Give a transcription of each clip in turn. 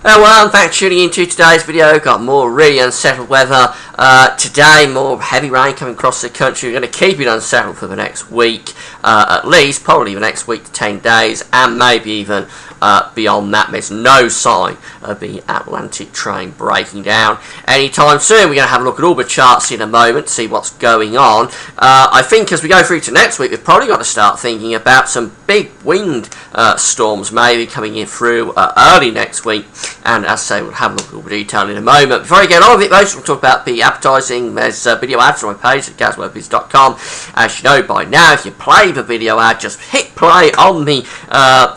Well, thanks for tuning into today's video. Got more really unsettled weather today, more heavy rain coming across the country. We're going to keep it unsettled for the next week, at least, probably the next week to 10 days, and maybe even beyond that. There's no sign of the Atlantic train breaking down anytime soon. We're going to have a look at all the charts in a moment to see what's going on. I think as we go through to next week, we've probably got to start thinking about some big wind storms maybe coming in through early next week. And as I say, we'll have a look at all the detail in a moment. Before I get on with it, though, we'll talk about the advertising. There's video ads on my page at GazWebViz.com. As you know by now, if you play the video ad, just hit play on the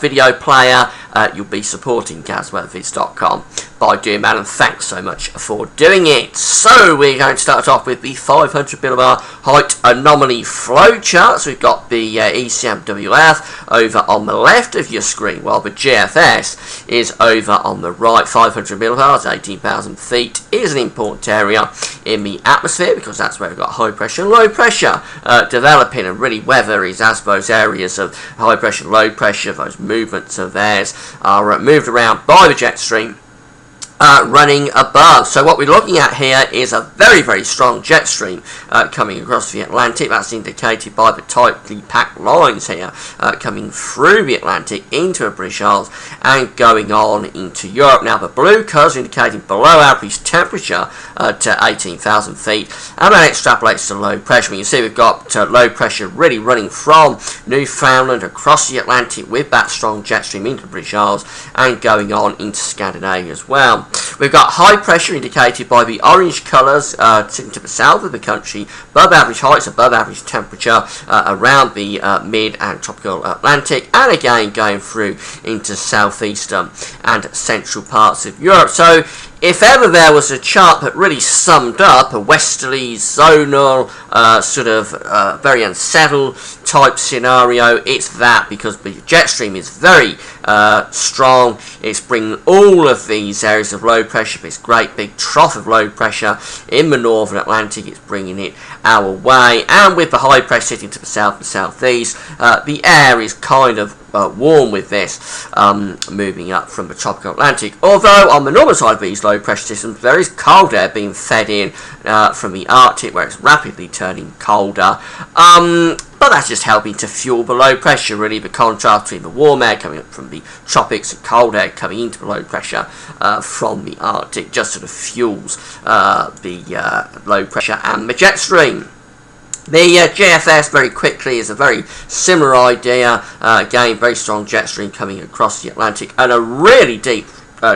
video player. You'll be supporting GazWebViz.com by doing that, and thanks so much for doing it. So we're going to start off with the 500 millibar height anomaly flow chart. So we've got the ECMWF over on the left of your screen, while the GFS is over on the right. 500 millibars, 18,000 feet, is an important area in the atmosphere because that's where we've got high pressure and low pressure developing, and really weather is as those areas of high pressure and low pressure, those movements of theirs are moved around by the jet stream running above. So what we're looking at here is a very, very strong jet stream coming across the Atlantic. That's indicated by the tightly packed lines here coming through the Atlantic into the British Isles and going on into Europe. Now the blue colours indicating below average temperature to 18,000 feet, and that extrapolates to low pressure. You see we've got low pressure really running from Newfoundland across the Atlantic with that strong jet stream into the British Isles and going on into Scandinavia as well. We've got high pressure indicated by the orange colours sitting to the south of the country, above average heights, above average temperature around the mid and tropical Atlantic, and again going through into southeastern and central parts of Europe. So if ever there was a chart that really summed up a westerly, zonal, sort of very unsettled type scenario, it's that, because the jet stream is very strong. It's bringing all of these areas of low pressure, this great big trough of low pressure in the northern Atlantic, it's bringing it our way, and with the high pressure sitting to the south and southeast, the air is kind of warm with this moving up from the tropical Atlantic. Although on the northern side of these low pressure systems there is cold air being fed in from the Arctic, where it's rapidly turning colder, but that's just helping to fuel the low pressure, really, the contrast between the warm air coming up from the tropics and cold air coming into the low pressure from the Arctic just sort of fuels the low pressure and the jet stream. The GFS very quickly is a very similar idea. Again, very strong jet stream coming across the Atlantic and a really deep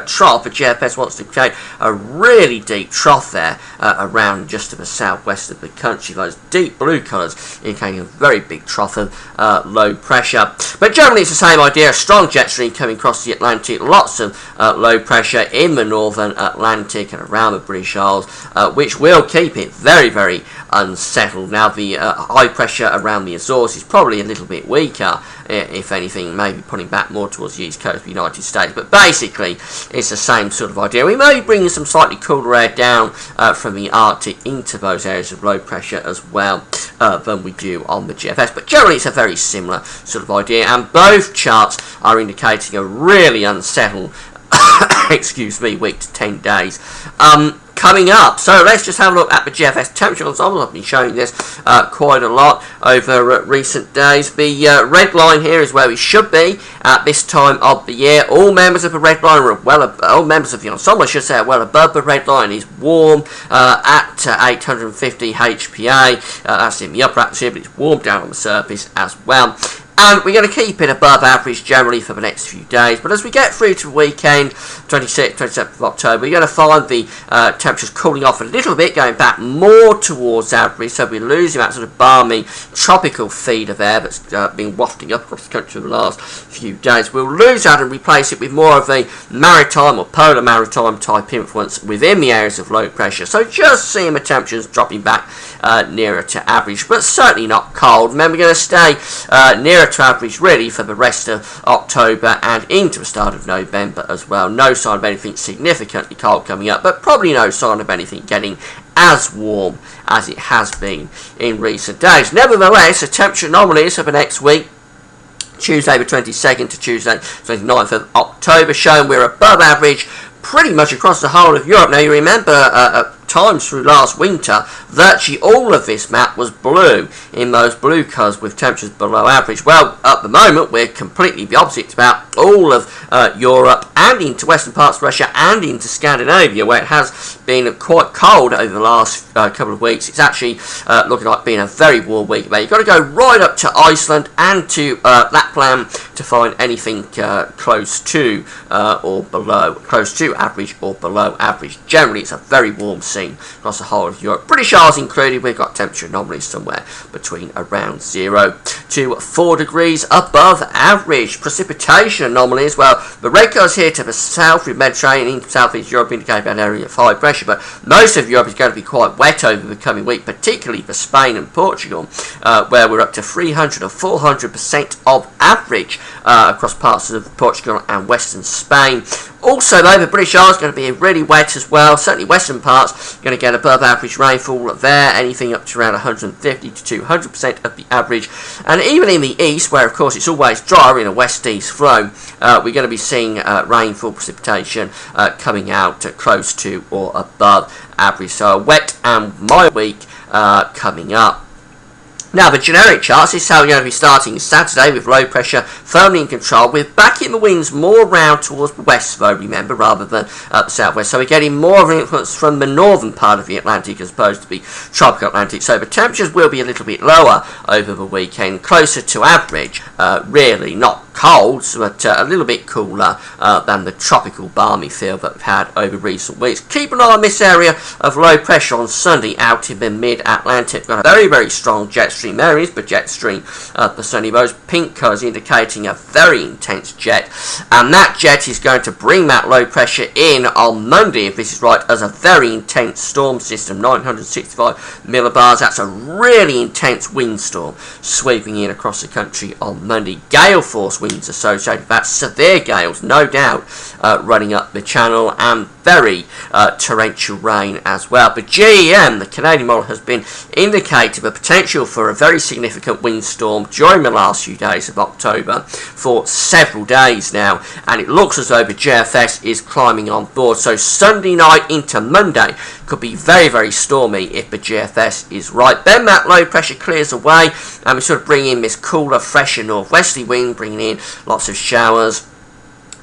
trough. The GFS wants to create a really deep trough there around just to the southwest of the country. Those deep blue colours indicating a very big trough of low pressure. But generally it's the same idea, a strong jet stream coming across the Atlantic, lots of low pressure in the northern Atlantic and around the British Isles, which will keep it very, very unsettled. Now the high pressure around the Azores is probably a little bit weaker, if anything, maybe putting back more towards the east coast of the United States, but basically it's the same sort of idea. We may be bringing some slightly cooler air down from the Arctic into those areas of low pressure as well than we do on the GFS, but generally it's a very similar sort of idea, and both charts are indicating a really unsettled excuse me, week to 10 days coming up. So let's just have a look at the GFS temperature ensemble. I've been showing this quite a lot over recent days. The red line here is where we should be at this time of the year. All members of the red line are all members of the ensemble, I should say, are well above the red line. It's warm at 850 HPA. That's in the upper atmosphere, but it's warm down on the surface as well. And we're going to keep it above average generally for the next few days. But as we get through to the weekend, 26th, 27th of October, you're going to find the temperatures cooling off a little bit, going back more towards average. So we're losing that sort of balmy tropical feed of air that's been wafting up across the country for the last few days. We'll lose that and replace it with more of a maritime or polar maritime type influence within the areas of low pressure. So just seeing the temperatures dropping back nearer to average, but certainly not cold. Remember, we're going to stay nearer to average really for the rest of October and into the start of November as well. No sign of anything significantly cold coming up, but probably no sign of anything getting as warm as it has been in recent days. Nevertheless, the temperature anomalies for the next week, Tuesday the 22nd to Tuesday 29th of October, showing we're above average pretty much across the whole of Europe. Now, you remember at times through last winter, virtually all of this map was blue, in those blue colours with temperatures below average. Well, at the moment, we're completely the opposite. It's about all of Europe and into western parts of Russia and into Scandinavia, where it has been quite cold over the last couple of weeks. It's actually looking like being a very warm week. But you've got to go right up to Iceland and to Lapland to find anything close to or below, close to average or below average. Generally, it's a very warm scene across the whole of Europe. British Isles included, we've got temperature anomalies somewhere between around 0 to 4 degrees above average. Precipitation anomaly as well. The red colours here to the south with Mediterranean into southeast Europe indicate an area of high pressure, but most of Europe is going to be quite wet over the coming week, particularly for Spain and Portugal, where we're up to 300 or 400% of average across parts of Portugal and western Spain. Also, though, the British Isles is going to be really wet as well. Certainly western parts going to get above average rainfall there, anything up to around 150 to 200% of the average. And even in the east, where of course it's always drier in a west-east flow, we're going to be seeing rainfall precipitation coming out close to or above average. So a wet and mild week coming up. Now, the generic charts, this is how we're going to be starting Saturday with low pressure firmly in control, with backing the winds more round towards the west, though, remember, rather than the southwest. So we're getting more of an influence from the northern part of the Atlantic as opposed to the tropical Atlantic. So the temperatures will be a little bit lower over the weekend, closer to average, really, not cold, but a little bit cooler than the tropical balmy feel that we've had over recent weeks. Keep an eye on this area of low pressure on Sunday out in the mid-Atlantic. We've got a very, very strong jet stream. There is the jet stream for Sunday. Those pink colours indicating a very intense jet, and that jet is going to bring that low pressure in on Monday, if this is right, as a very intense storm system, 965 millibars. That's a really intense windstorm sweeping in across the country on Monday. Gale force winds associated with that, severe gales, no doubt, running up the channel, and very torrential rain as well. But GEM, the Canadian model, has been indicating the potential for a very significant windstorm during the last few days of October for several days now, and it looks as though the GFS is climbing on board. So Sunday night into Monday could be very, very stormy if the GFS is right. Then that low pressure clears away, and we sort of bring in this cooler, fresher northwesterly wind, bringing in lots of showers.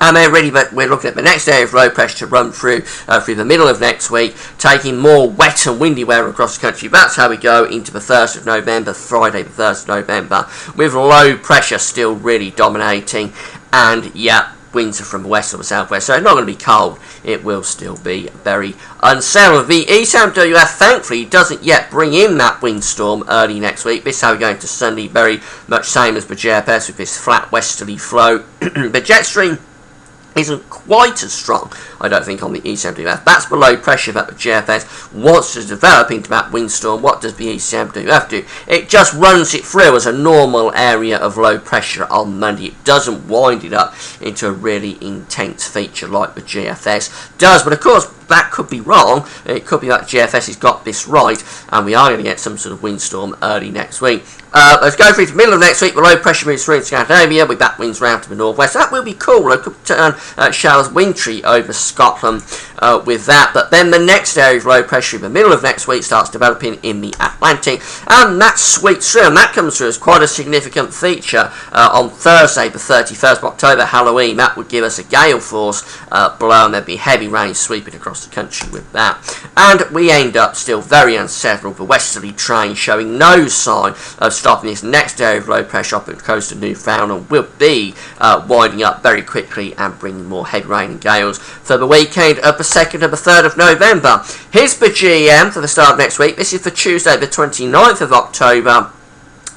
And then really, but we're looking at the next area of low pressure to run through the middle of next week, taking more wet and windy weather across the country. That's how we go into the 1st of November, Friday the 1st of November, with low pressure still really dominating. And yeah, winds are from the west or the southwest, so it's not going to be cold. It will still be very unsettled. The ECMWF thankfully doesn't yet bring in that windstorm early next week. This is how we're going to Sunday, very much same as the GFS with this flat westerly flow. The jet stream isn't quite as strong, I don't think, on the ECMWF. That's the low pressure that the GFS wants to develop into that windstorm. What does the ECMWF do? It just runs it through as a normal area of low pressure on Monday. It doesn't wind it up into a really intense feature like the GFS does. But of course, that could be wrong. It could be that GFS has got this right, and we are going to get some sort of windstorm early next week. Let's go through to the middle of next week. The low pressure moves through in Scandinavia with back winds round to the northwest. That will be cool. It could turn showers wintry over Scotland with that. But then the next area of low pressure in the middle of next week starts developing in the Atlantic, and that sweeps through, and that comes through as quite a significant feature on Thursday, the 31st of October, Halloween. That would give us a gale force below, and there'd be heavy rain sweeping across the country with that. And we end up still very unsettled. The westerly train showing no sign of stopping. This next area of low pressure up at the coast of Newfoundland will be winding up very quickly and bringing more heavy rain and gales for the weekend of the 2nd and the 3rd of November. Here's the GEM for the start of next week. This is for Tuesday the 29th of October.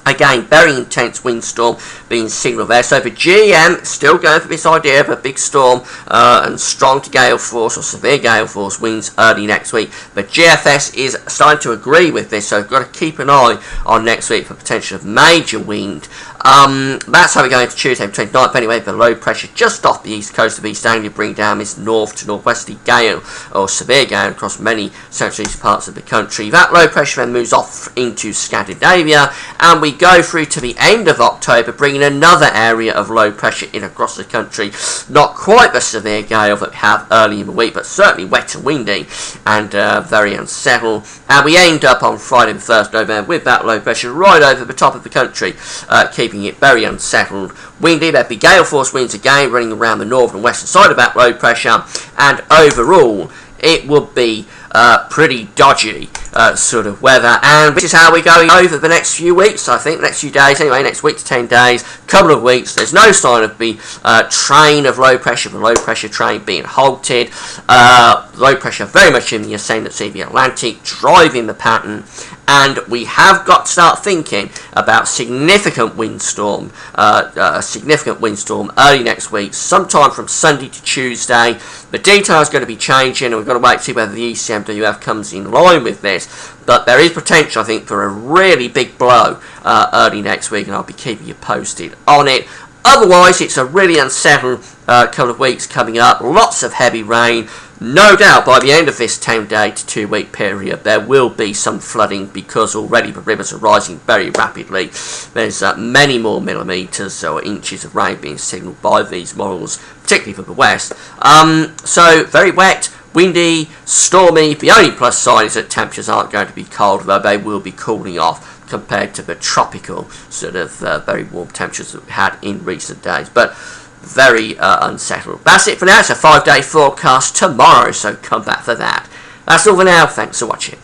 Again, very intense windstorm being signalled there. So for GEM, still going for this idea of a big storm and strong to gale force or severe gale force winds early next week. But GFS is starting to agree with this, so we've got to keep an eye on next week for potential of major wind That's how we're going to Tuesday, the 29th. Anyway, the low pressure just off the east coast of East Anglia, bring down this north to northwesterly gale or severe gale across many central eastern parts of the country. That low pressure then moves off into Scandinavia, and we go through to the end of October, bringing another area of low pressure in across the country. Not quite the severe gale that we have early in the week, but certainly wet and windy and very unsettled. And we end up on Friday the 1st November with that low pressure right over the top of the country, keeping it very unsettled. Windy, there'll be gale force winds again running around the northern and western side of that low pressure, and overall it will be pretty dodgy sort of weather, and this is how we're going over the next few weeks. I think the next few days, anyway, next week to 10 days, couple of weeks. There's no sign of the train of low pressure, the low pressure train being halted. Low pressure very much in the ascendant sea of the Atlantic, driving the pattern, and we have got to start thinking about significant windstorm early next week, sometime from Sunday to Tuesday. The detail is going to be changing, and we've got to wait to see whether the ECMWF comes in line with this. But there is potential, I think, for a really big blow early next week, and I'll be keeping you posted on it. Otherwise, it's a really unsettled couple of weeks coming up. Lots of heavy rain. No doubt by the end of this 10-day to 2-week period, there will be some flooding because already the rivers are rising very rapidly. There's many more millimetres or inches of rain being signalled by these models, particularly for the west. So very wet, windy, stormy. The only plus side is that temperatures aren't going to be cold, though they will be cooling off compared to the tropical sort of very warm temperatures that we had in recent days. But very unsettled. That's it for now. It's a 5-day forecast tomorrow, so come back for that. That's all for now. Thanks for watching.